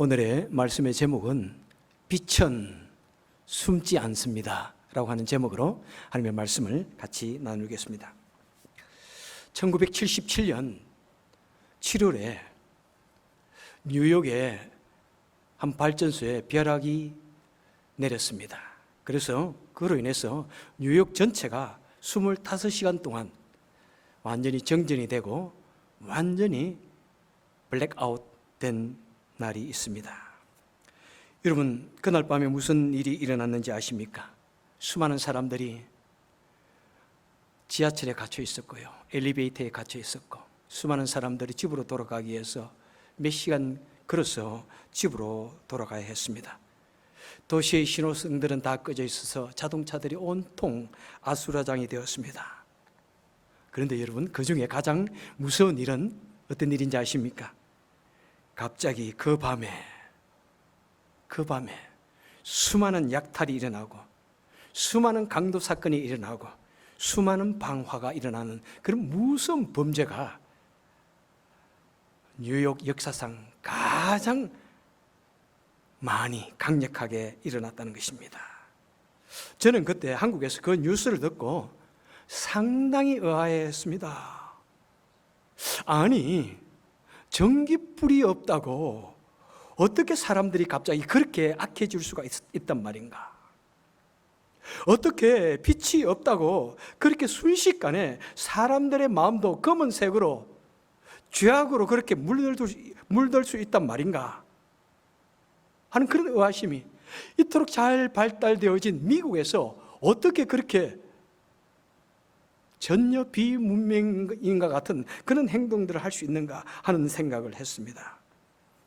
오늘의 말씀의 제목은 빛은 숨지 않습니다 라고 하는 제목으로 하나님의 말씀을 같이 나누겠습니다. 1977년 7월에 뉴욕의 한 발전소에 벼락이 내렸습니다. 그래서 그로 인해서 뉴욕 전체가 25시간 동안 완전히 정전이 되고 완전히 블랙아웃 된 날이 있습니다. 여러분, 그날 밤에 무슨 일이 일어났는지 아십니까? 수많은 사람들이 지하철에 갇혀 있었고요, 엘리베이터에 갇혀 있었고, 수많은 사람들이 집으로 돌아가기 위해서 몇 시간 걸어서 집으로 돌아가야 했습니다. 도시의 신호등들은 다 꺼져 있어서 자동차들이 온통 아수라장이 되었습니다. 그런데 여러분, 그 중에 가장 무서운 일은 어떤 일인지 아십니까? 갑자기 그 밤에 수많은 약탈이 일어나고, 수많은 강도 사건이 일어나고, 수많은 방화가 일어나는 그런 무서운 범죄가 뉴욕 역사상 가장 많이 강력하게 일어났다는 것입니다. 저는 그때 한국에서 그 뉴스를 듣고 상당히 의아해했습니다. 아니, 전기불이 없다고 어떻게 사람들이 갑자기 그렇게 악해질 수가 있단 말인가? 어떻게 빛이 없다고 그렇게 순식간에 사람들의 마음도 검은색으로 죄악으로 그렇게 물들 수 있단 말인가 하는 그런 의아심이, 이토록 잘 발달되어진 미국에서 어떻게 그렇게 전혀 비문명인과 같은 그런 행동들을 할 수 있는가 하는 생각을 했습니다.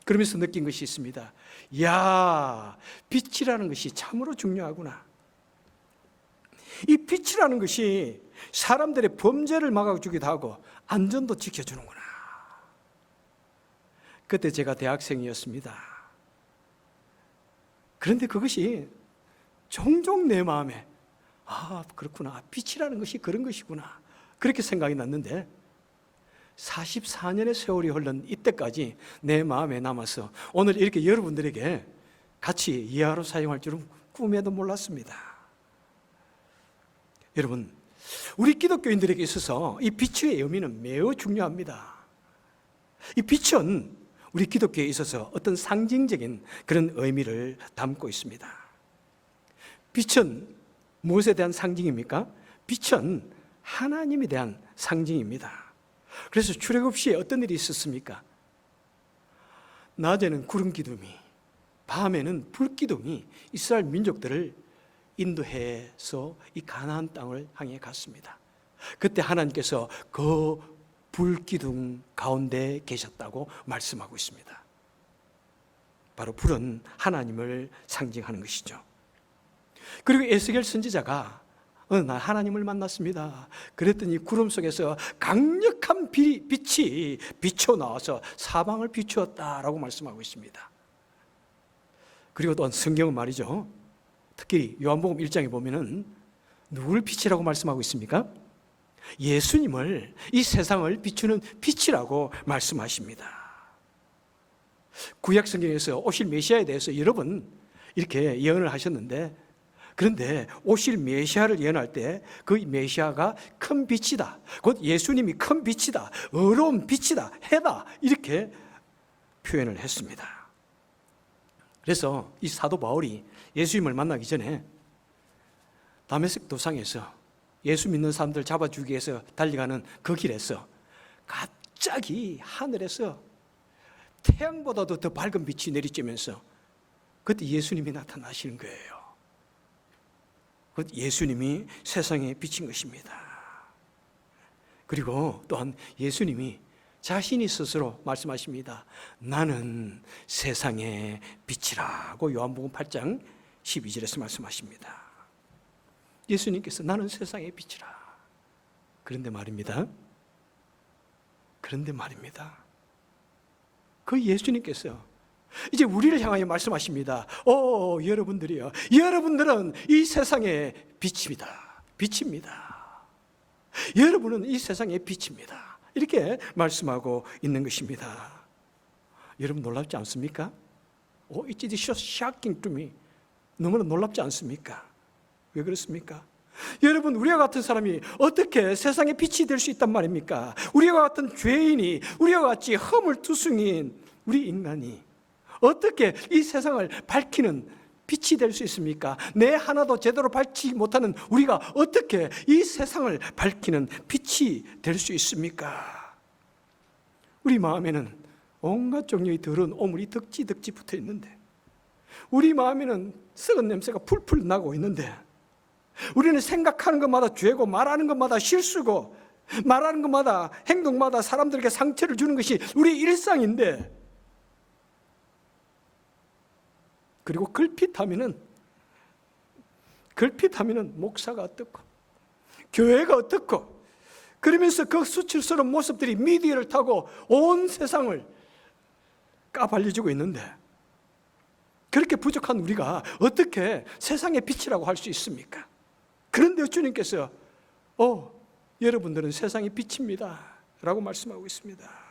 그러면서 느낀 것이 있습니다. 이야, 빛이라는 것이 참으로 중요하구나. 이 빛이라는 것이 사람들의 범죄를 막아주기도 하고 안전도 지켜주는구나. 그때 제가 대학생이었습니다. 그런데 그것이 종종 내 마음에, 아, 그렇구나, 빛이라는 것이 그런 것이구나, 그렇게 생각이 났는데 44년의 세월이 흘른 이때까지 내 마음에 남아서 오늘 이렇게 여러분들에게 같이 이해하러 사용할 줄은 꿈에도 몰랐습니다. 여러분, 우리 기독교인들에게 있어서 이 빛의 의미는 매우 중요합니다. 이 빛은 우리 기독교에 있어서 어떤 상징적인 그런 의미를 담고 있습니다. 빛은 무엇에 대한 상징입니까? 빛은 하나님에 대한 상징입니다. 그래서 출애굽시에 어떤 일이 있었습니까? 낮에는 구름 기둥이, 밤에는 불 기둥이 이스라엘 민족들을 인도해서 이 가나안 땅을 향해 갔습니다. 그때 하나님께서 그 불 기둥 가운데 계셨다고 말씀하고 있습니다. 바로 불은 하나님을 상징하는 것이죠. 그리고 에스겔 선지자가 어느 날 하나님을 만났습니다. 그랬더니 구름 속에서 강력한 빛이 비춰나와서 사방을 비추었다라고 말씀하고 있습니다. 그리고 또 성경은 말이죠, 특히 요한복음 1장에 보면은 누구를 빛이라고 말씀하고 있습니까? 예수님을, 이 세상을 비추는 빛이라고 말씀하십니다. 구약 성경에서 오실 메시아에 대해서 여러 번 이렇게 예언을 하셨는데, 그런데 오실 메시아를 예언할 때 그 메시아가 큰 빛이다, 곧 예수님이 큰 빛이다, 의로운 빛이다, 해다, 이렇게 표현을 했습니다. 그래서 이 사도 바울이 예수님을 만나기 전에 다메섹 도상에서 예수 믿는 사람들 잡아주기 위해서 달려가는 그 길에서 갑자기 하늘에서 태양보다도 더 밝은 빛이 내리쬐면서 그때 예수님이 나타나시는 거예요. 그 예수님이 세상에 비친 것입니다. 그리고 또한 예수님이 자신이 스스로 말씀하십니다. 나는 세상의 빛이라고 요한복음 8장 12절에서 말씀하십니다. 예수님께서 나는 세상의 빛이라. 그런데 말입니다. 그 예수님께서 이제 우리를 향하여 말씀하십니다. 여러분들이요, 여러분들은 이 세상의 빛입니다. 여러분은 이 세상의 빛입니다. 이렇게 말씀하고 있는 것입니다. 여러분 놀랍지 않습니까? It is so shocking to me. 너무나 놀랍지 않습니까? 왜 그렇습니까? 여러분, 우리와 같은 사람이 어떻게 세상의 빛이 될 수 있단 말입니까? 우리와 같은 죄인이, 우리와 같이 허물투성이인 우리 인간이 어떻게 이 세상을 밝히는 빛이 될 수 있습니까? 내 하나도 제대로 밝히지 못하는 우리가 어떻게 이 세상을 밝히는 빛이 될 수 있습니까? 우리 마음에는 온갖 종류의 더러운 오물이 덕지 붙어 있는데, 우리 마음에는 썩은 냄새가 풀풀 나고 있는데, 우리는 생각하는 것마다 죄고 말하는 것마다 실수고 말하는 것마다 행동마다 사람들에게 상처를 주는 것이 우리 일상인데, 그리고 걸핏하면은 목사가 어떻고 교회가 어떻고 그러면서 그 수치스러운 모습들이 미디어를 타고 온 세상을 까발려주고 있는데, 그렇게 부족한 우리가 어떻게 세상의 빛이라고 할 수 있습니까? 그런데 주님께서 여러분들은 세상의 빛입니다 라고 말씀하고 있습니다.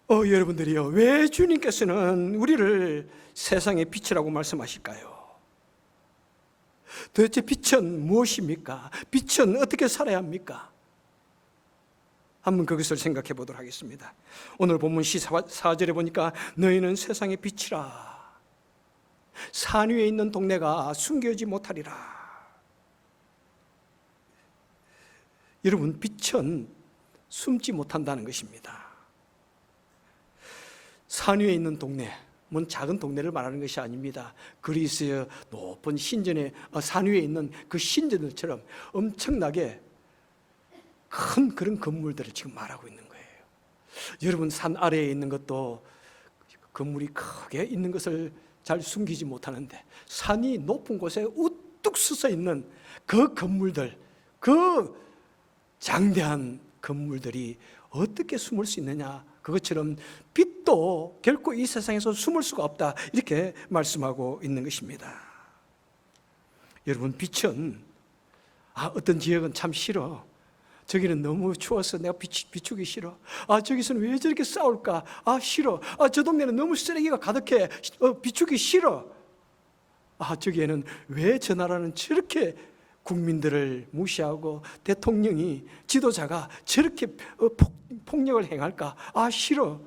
여러분들이요, 왜 주님께서는 우리를 세상의 빛이라고 말씀하실까요? 도대체 빛은 무엇입니까? 빛은 어떻게 살아야 합니까? 한번 그것을 생각해 보도록 하겠습니다. 오늘 본문 4절에 보니까 너희는 세상의 빛이라. 산 위에 있는 동네가 숨겨지지 못하리라. 여러분, 빛은 숨지 못한다는 것입니다. 산 위에 있는 동네, 작은 동네를 말하는 것이 아닙니다. 그리스의 높은 신전의 산 위에 있는 그 신전들처럼 엄청나게 큰 그런 건물들을 지금 말하고 있는 거예요. 여러분, 산 아래에 있는 것도 건물이 크게 있는 것을 잘 숨기지 못하는데, 산이 높은 곳에 우뚝 솟아 있는 그 건물들, 그 장대한 건물들이 어떻게 숨을 수 있느냐, 그것처럼 빛도 결코 이 세상에서 숨을 수가 없다, 이렇게 말씀하고 있는 것입니다. 여러분, 빛은 어떤 지역은 참 싫어. 저기는 너무 추워서 내가 비추기 싫어. 저기서는 왜 저렇게 싸울까? 싫어. 저 동네는 너무 쓰레기가 가득해. 비추기 싫어. 저기에는 왜 저 나라는 저렇게 국민들을 무시하고 대통령이, 지도자가 저렇게 폭력을 행할까? 싫어.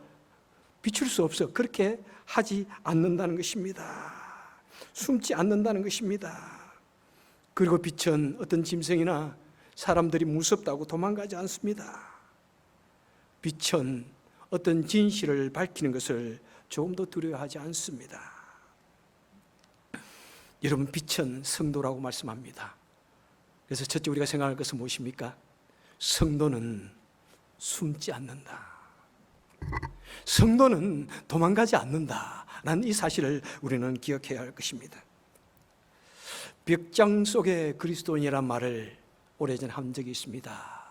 비출 수 없어. 그렇게 하지 않는다는 것입니다. 숨지 않는다는 것입니다. 그리고 빛은 어떤 짐승이나 사람들이 무섭다고 도망가지 않습니다. 빛은 어떤 진실을 밝히는 것을 조금도 두려워하지 않습니다. 여러분, 빛은 성도라고 말씀합니다. 그래서 첫째 우리가 생각할 것은 무엇입니까? 성도는 숨지 않는다. 성도는 도망가지 않는다라는 이 사실을 우리는 기억해야 할 것입니다. 벽장 속의 그리스도인이란 말을 오래전에 한 적이 있습니다.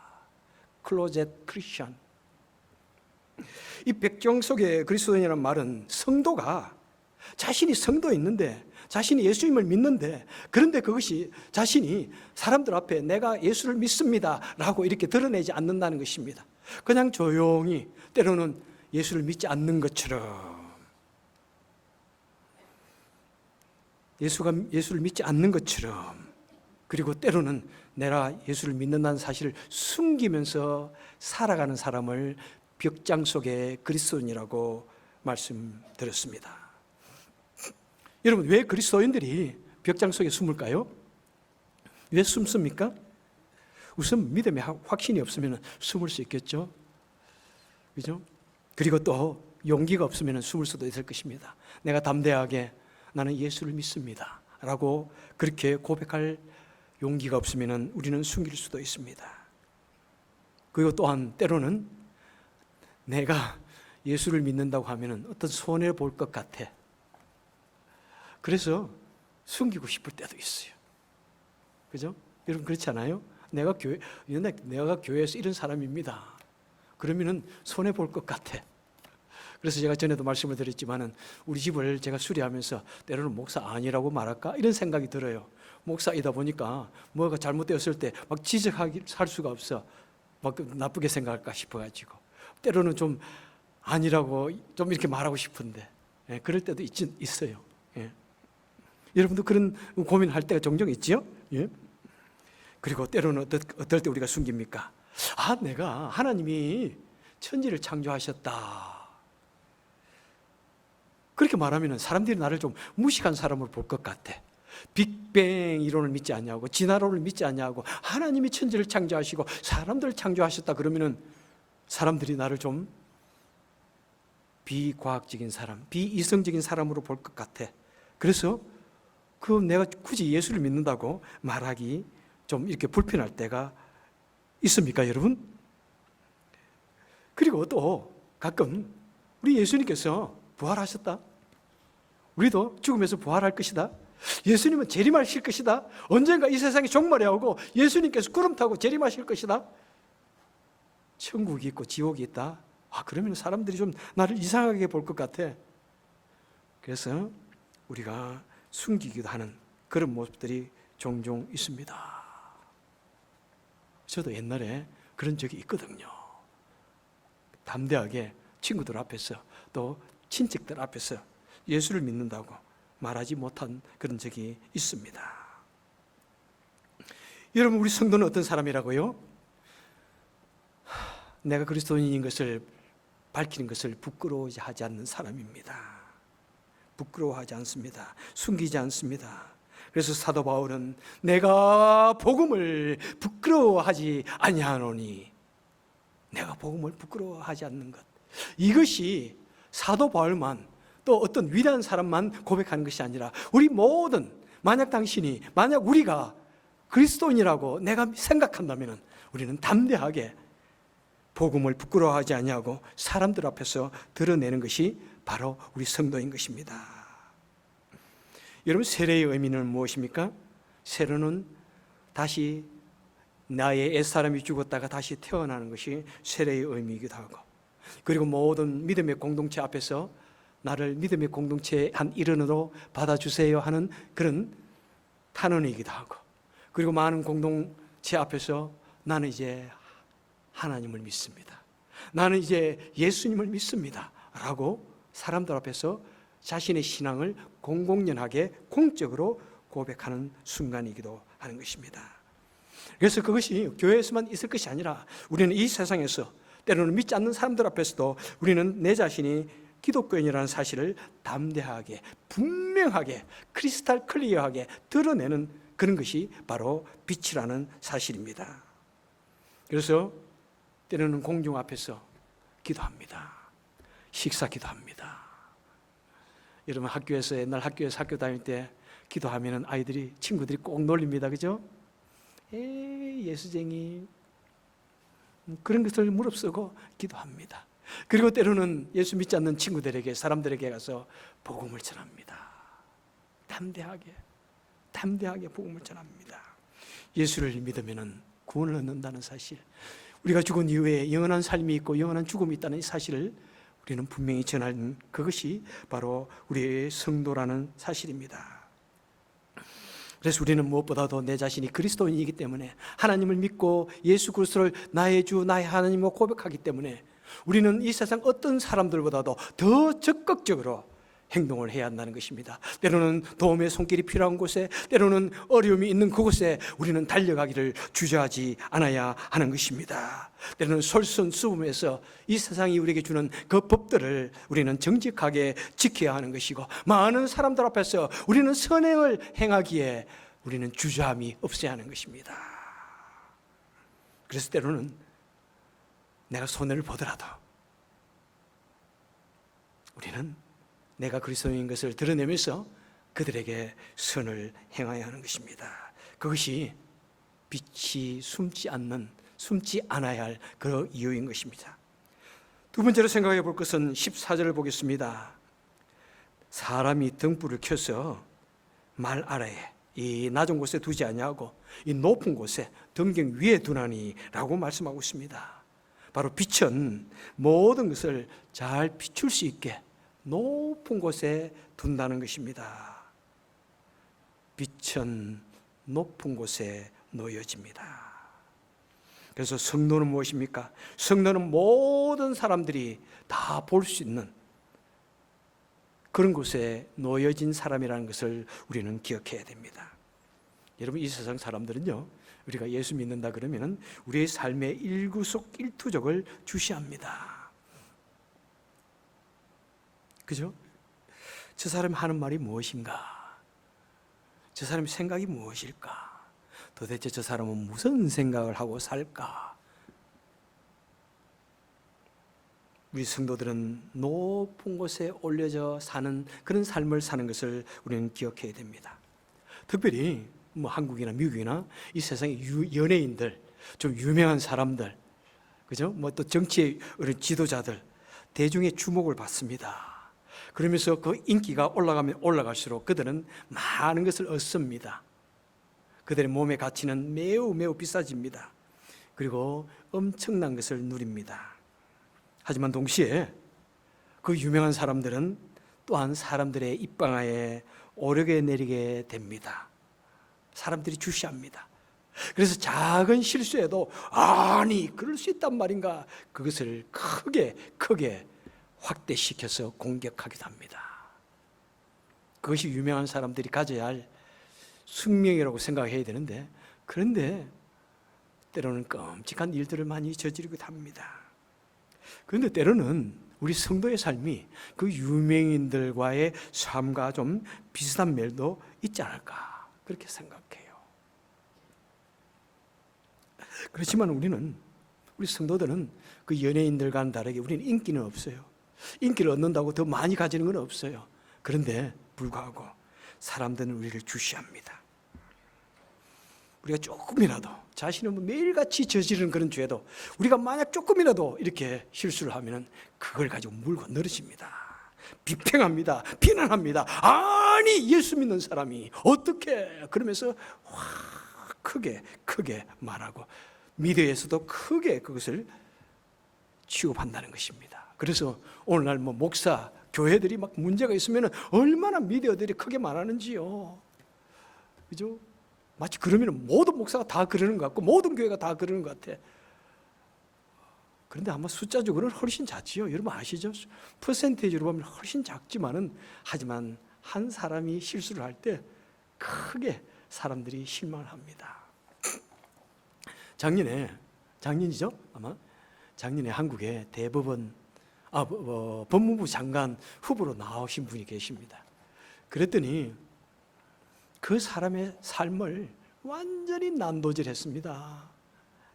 클로젯 크리스천. 이 벽장 속의 그리스도인이란 말은 성도가 자신이 성도였는데, 자신이 예수님을 믿는데, 그런데 그것이 자신이 사람들 앞에 내가 예수를 믿습니다 라고 이렇게 드러내지 않는다는 것입니다. 그냥 조용히, 때로는 예수를 믿지 않는 것처럼, 예수를 믿지 않는 것처럼, 그리고 때로는 내가 예수를 믿는다는 사실을 숨기면서 살아가는 사람을 벽장 속의 그리스도인이라고 말씀드렸습니다. 여러분, 왜 그리스도인들이 벽장 속에 숨을까요? 왜 숨습니까? 우선 믿음의 확신이 없으면 숨을 수 있겠죠. 그죠? 그리고 또 용기가 없으면 숨을 수도 있을 것입니다. 내가 담대하게 나는 예수를 믿습니다 라고 그렇게 고백할 용기가 없으면 우리는 숨길 수도 있습니다. 그리고 또한 때로는 내가 예수를 믿는다고 하면 어떤 손해를 볼 것 같아. 그래서 숨기고 싶을 때도 있어요. 그죠? 여러분, 그렇지 않아요? 내가 교회에서 이런 사람입니다. 그러면은 손해 볼 것 같아. 그래서 제가 전에도 말씀을 드렸지만은 우리 집을 제가 수리하면서 때로는 목사 아니라고 말할까? 이런 생각이 들어요. 목사이다 보니까 뭐가 잘못되었을 때 막 지적할 수가 없어. 막 나쁘게 생각할까 싶어가지고. 때로는 좀 아니라고 좀 이렇게 말하고 싶은데, 예, 그럴 때도 있어요. 예. 여러분도 그런 고민할 때가 종종 있지요? 예. 그리고 때로는 어떨 때 우리가 숨깁니까? 내가 하나님이 천지를 창조하셨다, 그렇게 말하면 사람들이 나를 좀 무식한 사람으로 볼 것 같아. 빅뱅 이론을 믿지 않냐고, 진화론을 믿지 않냐고, 하나님이 천지를 창조하시고 사람들을 창조하셨다 그러면은 사람들이 나를 좀 비과학적인 사람, 비이성적인 사람으로 볼 것 같아. 그래서 내가 굳이 예수를 믿는다고 말하기 좀 이렇게 불편할 때가 있습니까, 여러분? 그리고 또 가끔 우리 예수님께서 부활하셨다, 우리도 죽음에서 부활할 것이다, 예수님은 재림하실 것이다, 언젠가 이 세상이 종말에 오고 예수님께서 구름 타고 재림하실 것이다, 천국이 있고 지옥이 있다, 그러면 사람들이 좀 나를 이상하게 볼 것 같아. 그래서 우리가 숨기기도 하는 그런 모습들이 종종 있습니다. 저도 옛날에 그런 적이 있거든요. 담대하게 친구들 앞에서 또 친척들 앞에서 예수를 믿는다고 말하지 못한 그런 적이 있습니다. 여러분, 우리 성도는 어떤 사람이라고요? 내가 그리스도인인 것을 밝히는 것을 부끄러워하지 않는 사람입니다. 부끄러워하지 않습니다. 숨기지 않습니다. 그래서 사도 바울은 내가 복음을 부끄러워하지 아니하노니, 내가 복음을 부끄러워하지 않는 것, 이것이 사도 바울만, 또 어떤 위대한 사람만 고백하는 것이 아니라 우리 모든, 만약 우리가 그리스도인이라고 내가 생각한다면 우리는 담대하게 복음을 부끄러워하지 아니하고 사람들 앞에서 드러내는 것이 바로 우리 성도인 것입니다. 여러분, 세례의 의미는 무엇입니까? 세례는 다시 나의 옛사람이 죽었다가 다시 태어나는 것이 세례의 의미이기도 하고, 그리고 모든 믿음의 공동체 앞에서 나를 믿음의 공동체의 한 일원으로 받아주세요 하는 그런 탄원이기도 하고, 그리고 많은 공동체 앞에서 나는 이제 하나님을 믿습니다, 나는 이제 예수님을 믿습니다 라고 사람들 앞에서 자신의 신앙을 공공연하게 공적으로 고백하는 순간이기도 하는 것입니다. 그래서 그것이 교회에서만 있을 것이 아니라 우리는 이 세상에서 때로는 믿지 않는 사람들 앞에서도 우리는 내 자신이 기독교인이라는 사실을 담대하게, 분명하게, 크리스탈 클리어하게 드러내는 그런 것이 바로 빛이라는 사실입니다. 그래서 때로는 공중 앞에서 기도합니다. 식사 기도합니다. 여러분, 옛날 학교에서 학교 다닐 때 기도하면 친구들이 꼭 놀립니다. 그죠? 예수쟁이. 그런 것을 무릅쓰고 기도합니다. 그리고 때로는 예수 믿지 않는 친구들에게, 사람들에게 가서 복음을 전합니다. 담대하게 복음을 전합니다. 예수를 믿으면 구원을 얻는다는 사실, 우리가 죽은 이후에 영원한 삶이 있고 영원한 죽음이 있다는 이 사실을 우리는 분명히 전하는 그것이 바로 우리의 성도라는 사실입니다. 그래서 우리는 무엇보다도 내 자신이 그리스도인이기 때문에, 하나님을 믿고 예수 그리스도를 나의 주, 나의 하나님으로 고백하기 때문에 우리는 이 세상 어떤 사람들보다도 더 적극적으로 행동을 해야 한다는 것입니다. 때로는 도움의 손길이 필요한 곳에, 때로는 어려움이 있는 그곳에 우리는 달려가기를 주저하지 않아야 하는 것입니다. 때로는 솔선수범해서 이 세상이 우리에게 주는 그 법들을 우리는 정직하게 지켜야 하는 것이고, 많은 사람들 앞에서 우리는 선행을 행하기에 우리는 주저함이 없어야 하는 것입니다. 그래서 때로는 내가 손해를 보더라도 우리는 내가 그리스도인인 것을 드러내면서 그들에게 선을 행하여야 하는 것입니다. 그것이 빛이 숨지 않아야 할 그 이유인 것입니다. 두 번째로 생각해 볼 것은 14절을 보겠습니다. 사람이 등불을 켜서 말 아래에, 이 낮은 곳에 두지 아니하고 이 높은 곳에 등경 위에 두나니 라고 말씀하고 있습니다. 바로 빛은 모든 것을 잘 비출 수 있게 높은 곳에 둔다는 것입니다. 빛은 높은 곳에 놓여집니다. 그래서 성도는 무엇입니까? 성도는 모든 사람들이 다 볼 수 있는 그런 곳에 놓여진 사람이라는 것을 우리는 기억해야 됩니다. 여러분, 이 세상 사람들은요, 우리가 예수 믿는다 그러면 우리의 삶의 일구속일투족을 주시합니다. 그죠? 저 사람이 하는 말이 무엇인가? 저 사람의 생각이 무엇일까? 도대체 저 사람은 무슨 생각을 하고 살까? 우리 성도들은 높은 곳에 올려져 사는 그런 삶을 사는 것을 우리는 기억해야 됩니다. 특별히 한국이나 미국이나 이 세상의 연예인들, 좀 유명한 사람들, 그죠? 또 정치의 지도자들, 대중의 주목을 받습니다. 그러면서 그 인기가 올라가면 올라갈수록 그들은 많은 것을 얻습니다. 그들의 몸의 가치는 매우 매우 비싸집니다. 그리고 엄청난 것을 누립니다. 하지만 동시에 그 유명한 사람들은 또한 사람들의 입방아에 오르게 내리게 됩니다. 사람들이 주시합니다. 그래서 작은 실수에도 아니 그럴 수 있단 말인가, 그것을 크게 확대시켜서 공격하기도 합니다. 그것이 유명한 사람들이 가져야 할 숙명이라고 생각해야 되는데, 그런데 때로는 끔찍한 일들을 많이 저지르기도 합니다. 그런데 때로는 우리 성도의 삶이 그 유명인들과의 삶과 좀 비슷한 면도 있지 않을까, 그렇게 생각해요. 그렇지만 우리 성도들은 그 연예인들과는 다르게 우리는 인기는 없어요. 인기를 얻는다고 더 많이 가지는 건 없어요. 그런데 불구하고 사람들은 우리를 주시합니다. 우리가 조금이라도 자신은 매일같이 저지르는 그런 죄도 우리가 만약 조금이라도 이렇게 실수를 하면 그걸 가지고 물고 늘어집니다. 비평합니다. 비난합니다. 아니 예수 믿는 사람이 어떻게, 그러면서 확 크게 말하고 미디어에서도 크게 그것을 취급한다는 것입니다. 그래서 오늘날 목사, 교회들이 막 문제가 있으면 얼마나 미디어들이 크게 말하는지요. 그죠? 마치 그러면 모든 목사가 다 그러는 것 같고 모든 교회가 다 그러는 것 같아. 그런데 아마 숫자적으로는 훨씬 작지요. 여러분 아시죠? 퍼센테이지로 보면 훨씬 작지만은, 하지만 한 사람이 실수를 할 때 크게 사람들이 실망을 합니다. 작년이죠? 아마 작년에 한국의 대법원 법무부 장관 후보로 나오신 분이 계십니다. 그랬더니 그 사람의 삶을 완전히 난도질했습니다.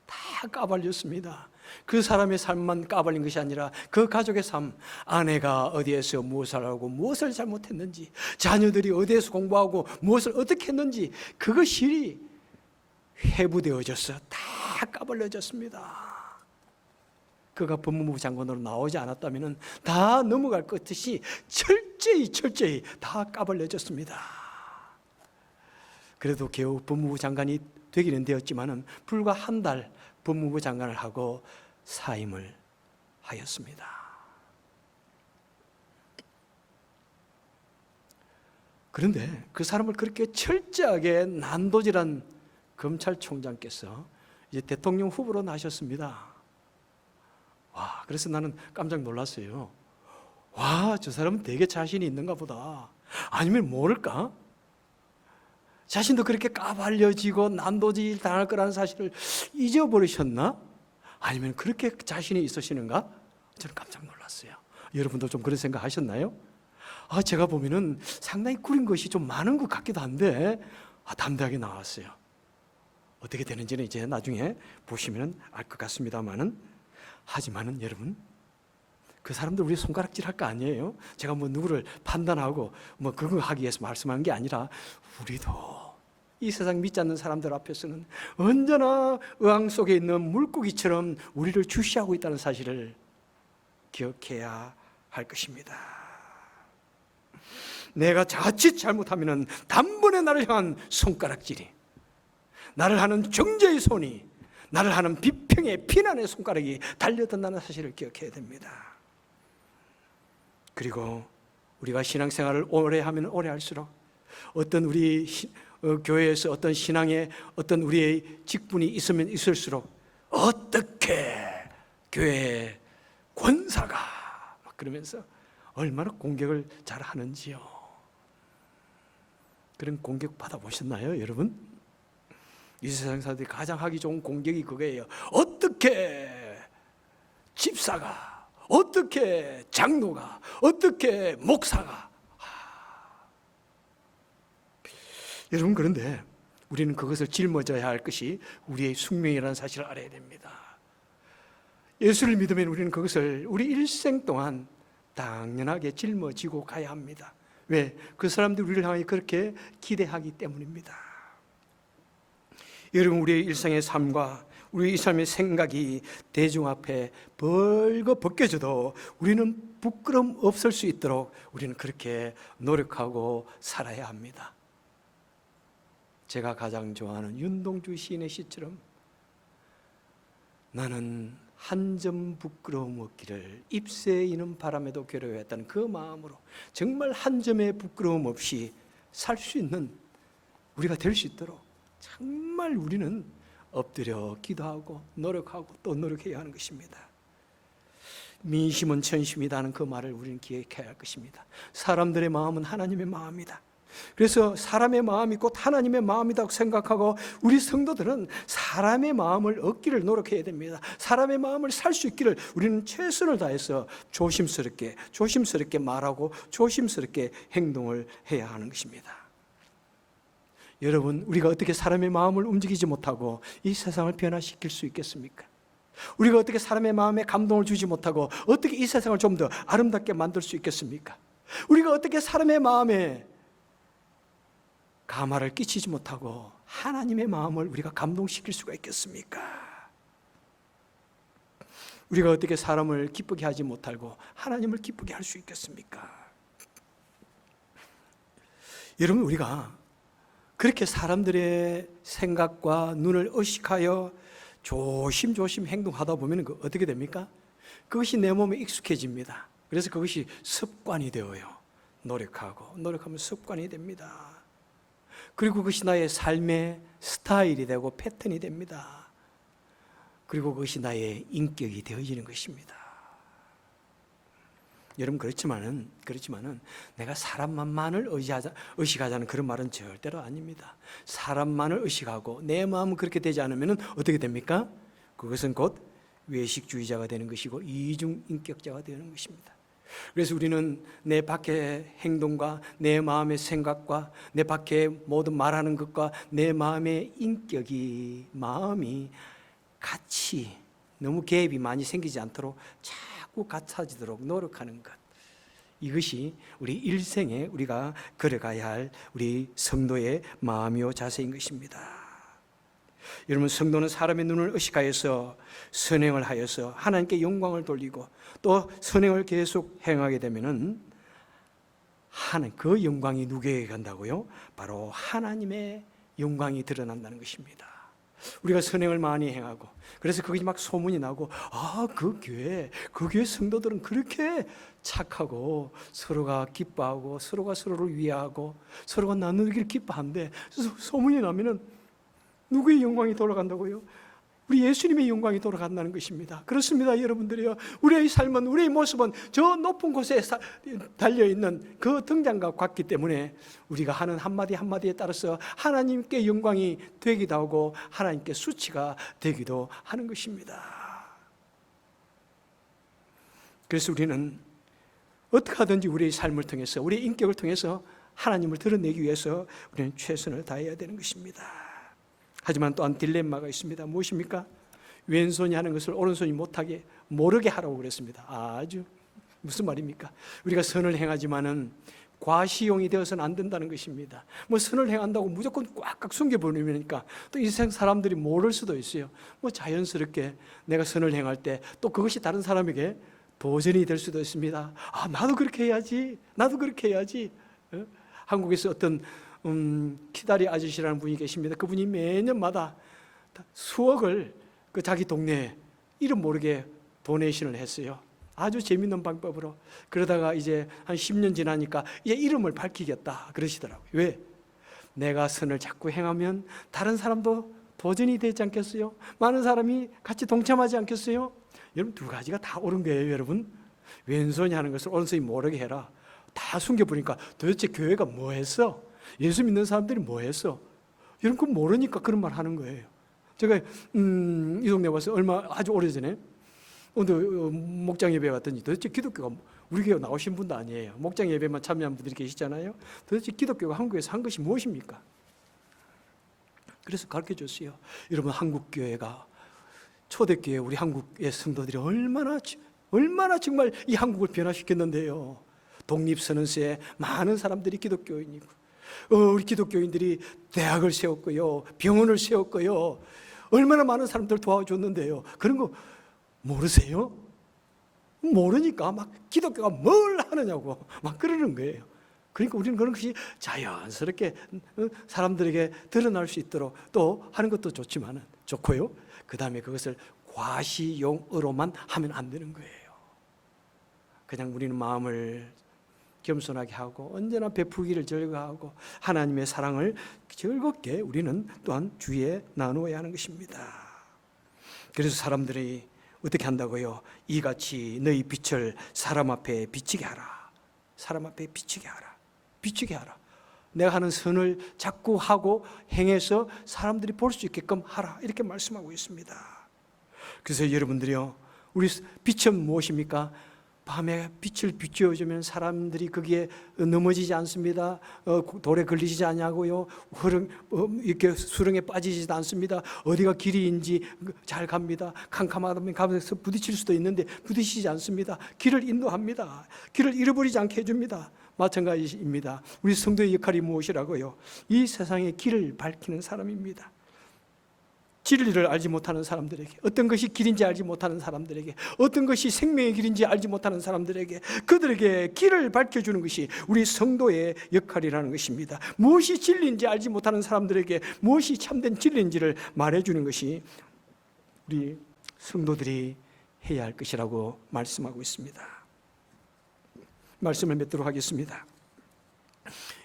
다 까발렸습니다. 그 사람의 삶만 까발린 것이 아니라 그 가족의 삶, 아내가 어디에서 무엇을 하고 무엇을 잘못했는지, 자녀들이 어디에서 공부하고 무엇을 어떻게 했는지, 그것이 회부되어져서 다 까발려졌습니다. 그가 법무부 장관으로 나오지 않았다면 다 넘어갈 것 같이 철저히 다 까발려졌습니다. 그래도 겨우 법무부 장관이 되기는 되었지만은 불과 한 달 법무부 장관을 하고 사임을 하였습니다. 그런데 그 사람을 그렇게 철저하게 난도질한 검찰총장께서 이제 대통령 후보로 나셨습니다. 와, 그래서 나는 깜짝 놀랐어요. 와, 저 사람은 되게 자신이 있는가 보다. 아니면 모를까? 자신도 그렇게 까발려지고 난도질 당할 거라는 사실을 잊어버리셨나? 아니면 그렇게 자신이 있으시는가? 저는 깜짝 놀랐어요. 여러분도 좀 그런 생각 하셨나요? 제가 보면은 상당히 구린 것이 좀 많은 것 같기도 한데, 담대하게 나왔어요. 어떻게 되는지는 이제 나중에 보시면 알 것 같습니다만은, 하지만은 여러분, 그 사람들 우리 손가락질 할 거 아니에요? 제가 누구를 판단하고 그런 거 하기 위해서 말씀하는 게 아니라, 우리도 이 세상 믿지 않는 사람들 앞에서는 언제나 의왕 속에 있는 물고기처럼 우리를 주시하고 있다는 사실을 기억해야 할 것입니다. 내가 자칫 잘못하면 단번에 나를 향한 손가락질이, 나를 하는 정죄의 손이, 나를 하는 비평의 비난의 손가락이 달려든다는 사실을 기억해야 됩니다. 그리고 우리가 신앙생활을 오래 하면 오래 할수록 어떤 우리 교회에서 어떤 신앙에 어떤 우리의 직분이 있으면 있을수록 어떻게 교회 권사가 막 그러면서 얼마나 공격을 잘 하는지요. 그런 공격 받아보셨나요, 여러분? 이 세상 사람들이 가장 하기 좋은 공격이 그거예요. 어떻게 집사가, 어떻게 장로가, 어떻게 목사가. 여러분, 그런데 우리는 그것을 짊어져야 할 것이 우리의 숙명이라는 사실을 알아야 됩니다. 예수를 믿으면 우리는 그것을 우리 일생 동안 당연하게 짊어지고 가야 합니다. 왜? 그 사람들이 우리를 향해 그렇게 기대하기 때문입니다. 여러분, 우리의 일상의 삶과 우리 이 삶의 생각이 대중 앞에 벌거 벗겨져도 우리는 부끄럼 없을 수 있도록 우리는 그렇게 노력하고 살아야 합니다. 제가 가장 좋아하는 윤동주 시인의 시처럼 나는 한 점 부끄러움 없기를 잎새 이는 바람에도 괴로워했다는 그 마음으로 정말 한 점의 부끄러움 없이 살 수 있는 우리가 될 수 있도록 정말 우리는 엎드려 기도하고 노력하고 또 노력해야 하는 것입니다. 민심은 천심이다 하는 그 말을 우리는 기억해야 할 것입니다. 사람들의 마음은 하나님의 마음이다. 그래서 사람의 마음이 곧 하나님의 마음이라고 생각하고 우리 성도들은 사람의 마음을 얻기를 노력해야 됩니다. 사람의 마음을 살 수 있기를 우리는 최선을 다해서 조심스럽게 말하고 조심스럽게 행동을 해야 하는 것입니다. 여러분, 우리가 어떻게 사람의 마음을 움직이지 못하고 이 세상을 변화시킬 수 있겠습니까? 우리가 어떻게 사람의 마음에 감동을 주지 못하고 어떻게 이 세상을 좀 더 아름답게 만들 수 있겠습니까? 우리가 어떻게 사람의 마음에 감화를 끼치지 못하고 하나님의 마음을 우리가 감동시킬 수가 있겠습니까? 우리가 어떻게 사람을 기쁘게 하지 못하고 하나님을 기쁘게 할 수 있겠습니까? 여러분, 우리가 그렇게 사람들의 생각과 눈을 의식하여 조심조심 행동하다 보면 어떻게 됩니까? 그것이 내 몸에 익숙해집니다. 그래서 그것이 습관이 되어요. 노력하면 습관이 됩니다. 그리고 그것이 나의 삶의 스타일이 되고 패턴이 됩니다. 그리고 그것이 나의 인격이 되어지는 것입니다. 여러분, 그렇지만은 내가 사람만을 의식하자는 그런 말은 절대로 아닙니다. 사람만을 의식하고 내 마음은 그렇게 되지 않으면 어떻게 됩니까? 그것은 곧 외식주의자가 되는 것이고 이중인격자가 되는 것입니다. 그래서 우리는 내 밖의 행동과 내 마음의 생각과 내 밖에 모든 말하는 것과 내 마음의 마음이 같이 너무 갭이 많이 생기지 않도록 자꾸 같아지도록 노력하는 것, 이것이 우리 일생에 우리가 걸어가야 할 우리 성도의 마음이요 자세인 것입니다. 여러분, 성도는 사람의 눈을 의식하여서 선행을 하여서 하나님께 영광을 돌리고 또 선행을 계속 행하게 되면은 그 영광이 누구에게 간다고요? 바로 하나님의 영광이 드러난다는 것입니다. 우리가 선행을 많이 행하고 그래서 그게 막 소문이 나고 그 교회 성도들은 그렇게 착하고 서로가 기뻐하고 서로가 서로를 위하고 서로가 나누기를 기뻐하는데 소문이 나면은 누구의 영광이 돌아간다고요? 우리 예수님의 영광이 돌아간다는 것입니다. 그렇습니다, 여러분들이요. 우리의 삶은, 우리의 모습은 저 높은 곳에 달려있는 그 등잔과 같기 때문에 우리가 하는 한마디 한마디에 따라서 하나님께 영광이 되기도 하고 하나님께 수치가 되기도 하는 것입니다. 그래서 우리는 어떻게 하든지 우리의 삶을 통해서, 우리의 인격을 통해서 하나님을 드러내기 위해서 우리는 최선을 다해야 되는 것입니다. 하지만 또한 딜레마가 있습니다. 무엇입니까? 왼손이 하는 것을 오른손이 모르게 하라고 그랬습니다. 아주 무슨 말입니까? 우리가 선을 행하지만은 과시용이 되어서는 안 된다는 것입니다. 선을 행한다고 무조건 꽉꽉 숨겨버리니까 또 이 세상 사람들이 모를 수도 있어요. 자연스럽게 내가 선을 행할 때 또 그것이 다른 사람에게 도전이 될 수도 있습니다. 나도 그렇게 해야지. 한국에서 어떤 키다리 아저씨라는 분이 계십니다. 그분이 매년마다 수억을 자기 동네에 이름 모르게 도네이션을 했어요. 아주 재밌는 방법으로. 그러다가 이제 한 10년 지나니까 이제 이름을 밝히겠다 그러시더라고요. 왜? 내가 선을 자꾸 행하면 다른 사람도 도전이 되지 않겠어요? 많은 사람이 같이 동참하지 않겠어요? 여러분, 두 가지가 다 옳은 거예요. 여러분, 왼손이 하는 것을 오른손이 모르게 해라. 다 숨겨보니까 도대체 교회가 뭐 했어? 예수 믿는 사람들이 뭐 했어? 여러분, 그건 모르니까 그런 말 하는 거예요. 제가 이 동네 와서 아주 오래전에 목장 예배 갔더니 도대체 기독교가, 우리 교회 나오신 분도 아니에요. 목장 예배만 참여한 분들이 계시잖아요. 도대체 기독교가 한국에서 한 것이 무엇입니까? 그래서 가르쳐 줬어요. 여러분, 한국 교회가, 초대교회 우리 한국의 성도들이 얼마나 정말 이 한국을 변화시켰는데요. 독립선언서에 많은 사람들이 기독교인이고, 우리 기독교인들이 대학을 세웠고요, 병원을 세웠고요, 얼마나 많은 사람들 도와줬는데요. 그런 거 모르세요? 모르니까 막 기독교가 뭘 하느냐고 막 그러는 거예요. 그러니까 우리는 그런 것이 자연스럽게 사람들에게 드러날 수 있도록 또 하는 것도 좋고요. 그 다음에 그것을 과시용으로만 하면 안 되는 거예요. 그냥 우리는 마음을 겸손하게 하고 언제나 베푸기를 즐거워하고 하나님의 사랑을 즐겁게 우리는 또한 주위에 나누어야 하는 것입니다. 그래서 사람들이 어떻게 한다고요? 이같이 너희 빛을 사람 앞에 비치게 하라. 사람 앞에 비치게 하라. 비치게 하라. 내가 하는 선을 자꾸 하고 행해서 사람들이 볼 수 있게끔 하라. 이렇게 말씀하고 있습니다. 그래서 여러분들이요, 우리 빛은 무엇입니까? 밤에 빛을 비추어주면 사람들이 거기에 넘어지지 않습니다. 돌에 걸리지 않냐고요. 이렇게 수렁에 빠지지도 않습니다. 어디가 길이인지 잘 갑니다. 캄캄하다면 가면서 부딪힐 수도 있는데 부딪히지 않습니다. 길을 인도합니다. 길을 잃어버리지 않게 해줍니다. 마찬가지입니다. 우리 성도의 역할이 무엇이라고요? 이 세상의 길을 밝히는 사람입니다. 진리를 알지 못하는 사람들에게, 어떤 것이 길인지 알지 못하는 사람들에게, 어떤 것이 생명의 길인지 알지 못하는 사람들에게, 그들에게 길을 밝혀주는 것이 우리 성도의 역할이라는 것입니다. 무엇이 진리인지 알지 못하는 사람들에게 무엇이 참된 진리인지를 말해주는 것이 우리 성도들이 해야 할 것이라고 말씀하고 있습니다. 말씀을 맺도록 하겠습니다.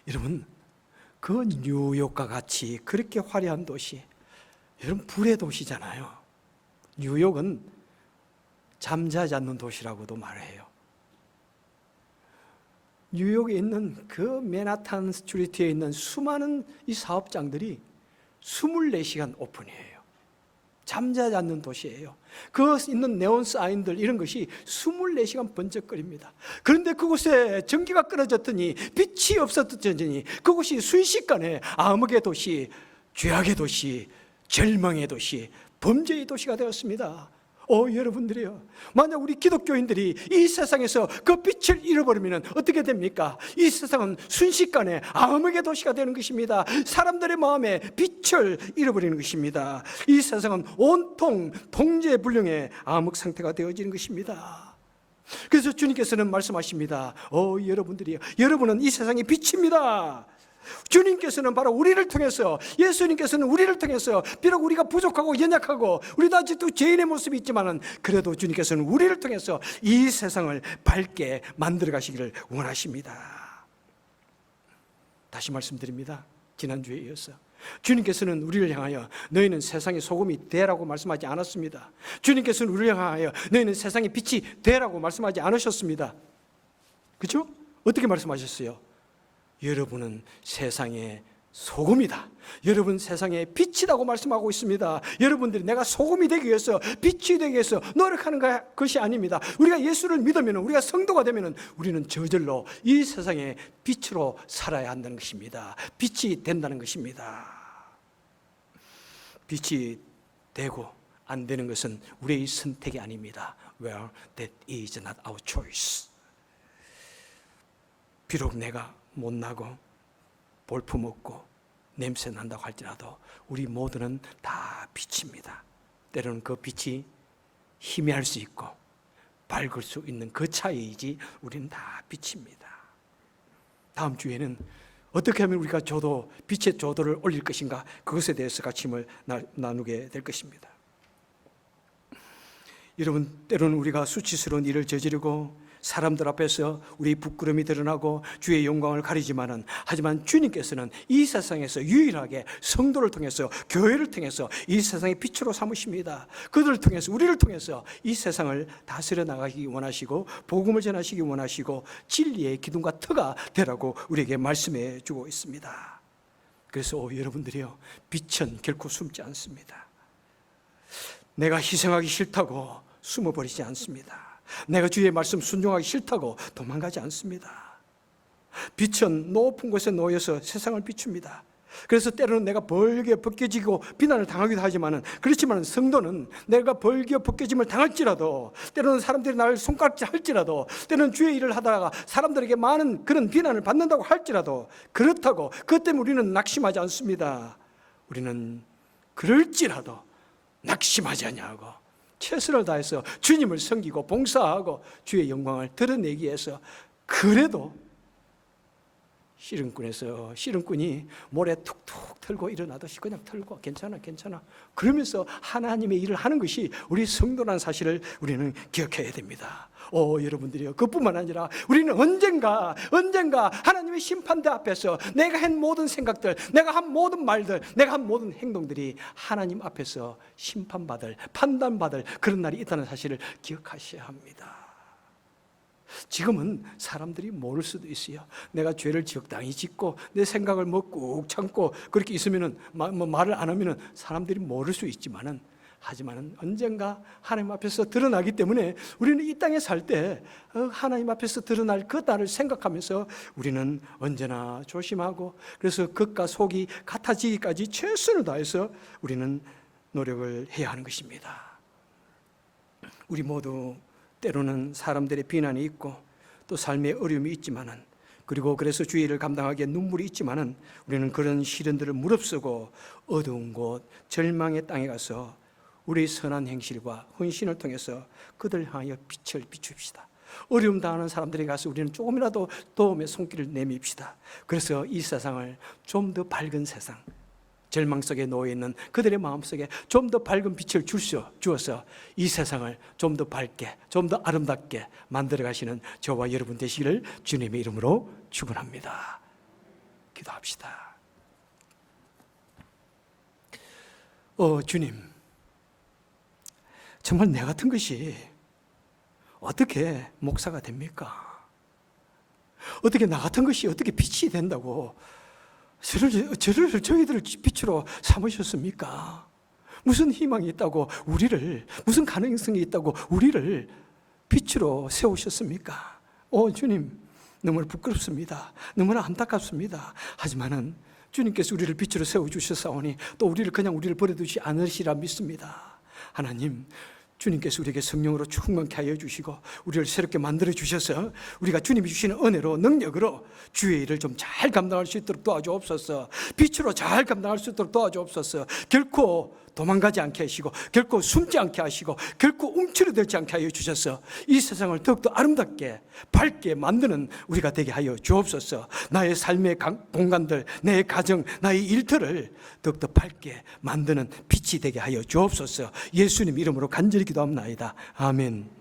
여러분, 그 뉴욕과 같이 그렇게 화려한 도시, 여러분, 불의 도시잖아요. 뉴욕은 잠자지 않는 도시라고도 말해요. 뉴욕에 있는 그 맨하탄 스트리트에 있는 수많은 이 사업장들이 24시간 오픈이에요. 잠자지 않는 도시예요. 그 있는 네온 사인들 이런 것이 24시간 번쩍거립니다. 그런데 그곳에 전기가 끊어졌더니, 빛이 없었더니 그곳이 순식간에 암흑의 도시, 죄악의 도시, 절망의 도시, 범죄의 도시가 되었습니다. 여러분들이요, 만약 우리 기독교인들이 이 세상에서 그 빛을 잃어버리면 어떻게 됩니까? 이 세상은 순식간에 암흑의 도시가 되는 것입니다. 사람들의 마음에 빛을 잃어버리는 것입니다. 이 세상은 온통 통제불능의 암흑 상태가 되어지는 것입니다. 그래서 주님께서는 말씀하십니다. 여러분들이요, 여러분은 이 세상의 빛입니다. 주님께서는 바로 우리를 통해서, 예수님께서는 우리를 통해서, 비록 우리가 부족하고 연약하고 우리도 아직도 죄인의 모습이 있지만 그래도 주님께서는 우리를 통해서 이 세상을 밝게 만들어 가시기를 원하십니다. 다시 말씀드립니다. 지난주에 이어서 주님께서는 우리를 향하여 너희는 세상의 소금이 되라고 말씀하지 않았습니다. 주님께서는 우리를 향하여 너희는 세상의 빛이 되라고 말씀하지 않으셨습니다. 그렇죠? 어떻게 말씀하셨어요? 여러분은 세상의 소금이다. 여러분 세상의 빛이라고 말씀하고 있습니다. 여러분들이 내가 소금이 되기 위해서, 빛이 되기 위해서 노력하는 것이 아닙니다. 우리가 예수를 믿으면, 우리가 성도가 되면 우리는 저절로 이 세상의 빛으로 살아야 한다는 것입니다. 빛이 된다는 것입니다. 빛이 되고 안 되는 것은 우리의 선택이 아닙니다. Well, that is not our choice. 비록 내가 못나고 볼품없고 냄새 난다고 할지라도 우리 모두는 다 빛입니다. 때로는 그 빛이 희미할 수 있고 밝을 수 있는 그 차이이지 우리는 다 빛입니다. 다음 주에는 어떻게 하면 우리가 빛의 조도를 올릴 것인가, 그것에 대해서 같이 나누게 될 것입니다. 여러분, 때로는 우리가 수치스러운 일을 저지르고 사람들 앞에서 우리 부끄러움이 드러나고 주의 영광을 가리지만은, 하지만 주님께서는 이 세상에서 유일하게 성도를 통해서, 교회를 통해서 이 세상의 빛으로 삼으십니다. 그들을 통해서, 우리를 통해서 이 세상을 다스려 나가기 원하시고 복음을 전하시기 원하시고 진리의 기둥과 터가 되라고 우리에게 말씀해 주고 있습니다. 그래서 여러분들이요, 빛은 결코 숨지 않습니다. 내가 희생하기 싫다고 숨어버리지 않습니다. 내가 주의 말씀 순종하기 싫다고 도망가지 않습니다. 빛은 높은 곳에 놓여서 세상을 비춥니다. 그래서 때로는 내가 벌게 벗겨지고 비난을 당하기도 하지만은, 그렇지만 성도는 내가 벌게 벗겨짐을 당할지라도, 때로는 사람들이 나를 손가락질 할지라도, 때로는 주의 일을 하다가 사람들에게 많은 그런 비난을 받는다고 할지라도, 그렇다고 그것 때문에 우리는 낙심하지 않습니다. 우리는 그럴지라도 낙심하지 아니하고 최선을 다해서 주님을 섬기고 봉사하고 주의 영광을 드러내기 위해서, 그래도 씨름꾼이 모래 툭툭 털고 일어나듯이 그냥 털고 괜찮아 그러면서 하나님의 일을 하는 것이 우리 성도라는 사실을 우리는 기억해야 됩니다. 여러분들이요, 그뿐만 아니라 우리는 언젠가 하나님의 심판대 앞에서 내가 한 모든 생각들, 내가 한 모든 말들, 내가 한 모든 행동들이 하나님 앞에서 심판받을, 판단받을 그런 날이 있다는 사실을 기억하셔야 합니다. 지금은 사람들이 모를 수도 있어요. 내가 죄를 적당히 짓고 내 생각을 꾹 참고 그렇게 있으면은, 말을 안 하면은 사람들이 모를 수 있지만은, 하지만은 언젠가 하나님 앞에서 드러나기 때문에 우리는 이 땅에 살 때 하나님 앞에서 드러날 그 날을 생각하면서 우리는 언제나 조심하고, 그래서 겉과 속이 같아지기까지 최선을 다해서 우리는 노력을 해야 하는 것입니다. 우리 모두 때로는 사람들의 비난이 있고 또 삶의 어려움이 있지만은, 그리고 그래서 주의 일을 감당하기에 눈물이 있지만은, 우리는 그런 시련들을 무릅쓰고 어두운 곳, 절망의 땅에 가서 우리의 선한 행실과 헌신을 통해서 그들 향하여 빛을 비춥시다. 어려움 당하는 사람들에게 가서 우리는 조금이라도 도움의 손길을 내밉시다. 그래서 이 세상을 좀 더 밝은 세상, 절망 속에 놓여있는 그들의 마음속에 좀 더 밝은 빛을 주어서 이 세상을 좀 더 밝게, 좀 더 아름답게 만들어 가시는 저와 여러분 되시기를 주님의 이름으로 축원합니다. 기도합시다. 주님, 정말 내 같은 것이 어떻게 목사가 됩니까? 어떻게 나 같은 것이 어떻게 빛이 된다고 저희들을 빛으로 삼으셨습니까? 무슨 희망이 있다고 우리를, 무슨 가능성이 있다고 우리를 빛으로 세우셨습니까? 주님, 너무나 부끄럽습니다. 너무나 안타깝습니다. 하지만은 주님께서 우리를 빛으로 세워주셨사오니 또 우리를 버려두지 않으시라 믿습니다. 하나님, 주님께서 우리에게 성령으로 충만케 하여 주시고 우리를 새롭게 만들어 주셔서 우리가 주님이 주시는 은혜로, 능력으로 주의 일을 좀 잘 감당할 수 있도록 도와주옵소서. 빛으로 잘 감당할 수 있도록 도와주옵소서. 결코 도망가지 않게 하시고, 결코 숨지 않게 하시고, 결코 움츠러들지 않게 하여 주셔서 이 세상을 더욱더 아름답게 밝게 만드는 우리가 되게 하여 주옵소서. 나의 삶의 공간들, 내 가정, 나의 일터를 더욱더 밝게 만드는 빛이 되게 하여 주옵소서. 예수님 이름으로 간절히 기도합나이다. 아멘.